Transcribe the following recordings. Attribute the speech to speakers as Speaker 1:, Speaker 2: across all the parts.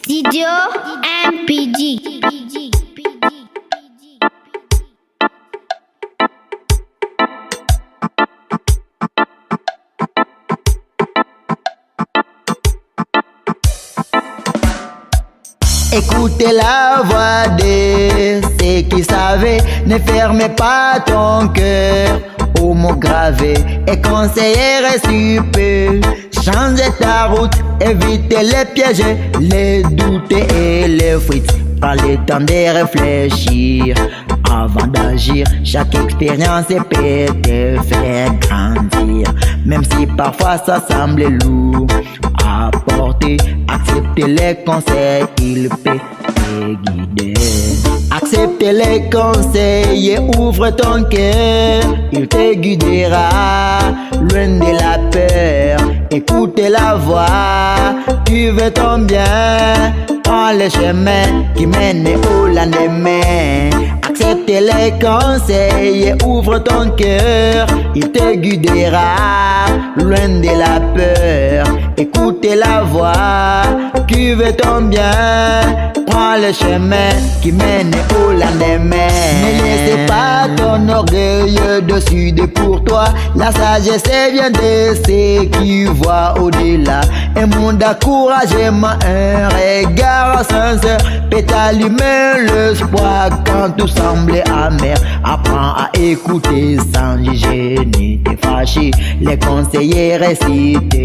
Speaker 1: Studio MPG.
Speaker 2: Écoutez la voix de ceux qui savaient, ne fermez pas ton cœur aux mots gravés et conseillers récipients. Changez ta route, évitez les pièges, les doutes et les fuites. Prends le temps de réfléchir avant d'agir. Chaque expérience peut te faire grandir, même si parfois ça semble lourd à porter. Acceptez les conseils, il peut te guider. Accepte les conseils et ouvre ton cœur, il te guidera loin de la peur. Écoute la voix, tu veux ton bien, prends le chemin qui mène au lendemain. Accepte les conseils et ouvre ton cœur, il te guidera loin de la peur. Écoute la voix, tu veux ton bien, prends le chemin qui mène au lendemain. Ne laisse pas ton orgueil décider pour toi. La sagesse vient de ceux qui voient au-delà. Un monde d'encouragement, un regard sincère peut allumer l'espoir quand tout semble amer. Apprends à écouter sans juger ni te fâcher. Les conseillers récitent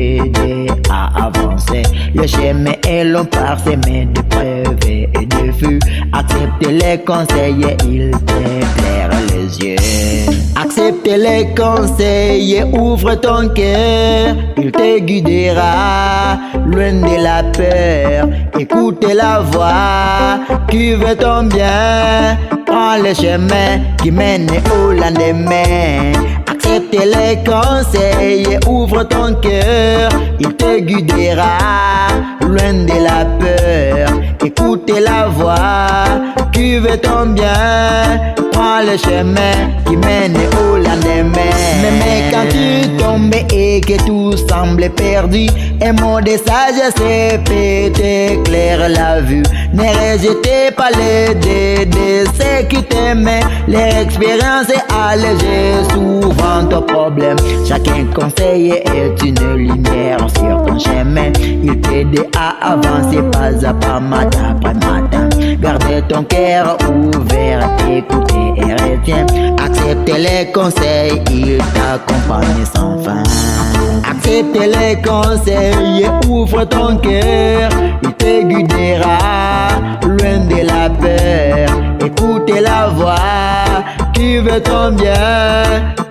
Speaker 2: à avancer. Le chemin est long parsemé de preuves et de feu. Accepte les conseils et il t'éclaire les yeux. Accepte les conseils et ouvre ton cœur, il te guidera loin de la peur. Écoute la voix, tu veux ton bien, prends le chemin qui mène au lendemain. Accepte les conseils et ouvre ton cœur, il te guidera loin de la peur. Écoute la voix, tu veux ton bien, prends le chemin qui mène au lendemain. Même quand tu tombes et que tout semble perdu, un mot de sagesse peut t'éclairer la vue. Ne rejetez pas les dés de ceux qui t'aiment. Leur expérience allège souvent ton problème. Chacun conseil est une lumière sur ton chemin. Il t'aide à avancer pas à pas, matin après matin. Garde ton cœur ouvert, écoutez et retiens. Accepte les conseils, il t'accompagne sans fin. Accepte les conseils et ouvre ton cœur, il te guidera loin de la peur. Écoute la voix, tu veux ton bien,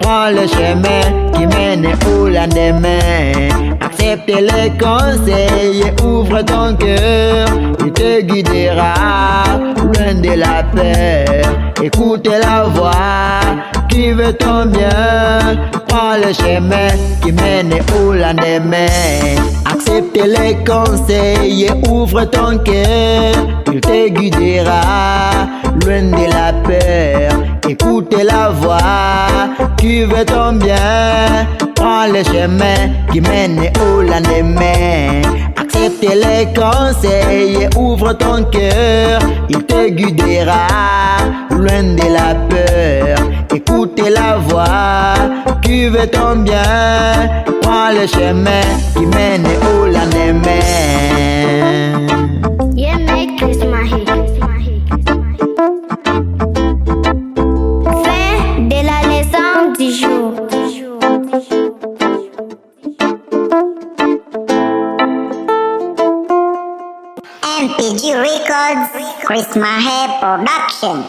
Speaker 2: prends le chemin qui mène au lendemain. Accepte les conseils et ouvre ton cœur, il te guidera loin de la peur. Écoute la voix, tu veux ton bien, prends le chemin qui mène au lendemain. Accepte les conseils et ouvre ton cœur, il te guidera loin de la peur. Écoute la voix, tu veux ton bien, prends le chemin qui mène au lendemain. Accepte les conseils et ouvre ton cœur, il te guidera loin de la peur. Écoute la voix, tu veux ton bien, prends le chemin qui mène au lendemain.
Speaker 1: Yeah, make Chris Mahi. Fin de la naissance du jour.
Speaker 3: MPG Records, Chris Mahe Production.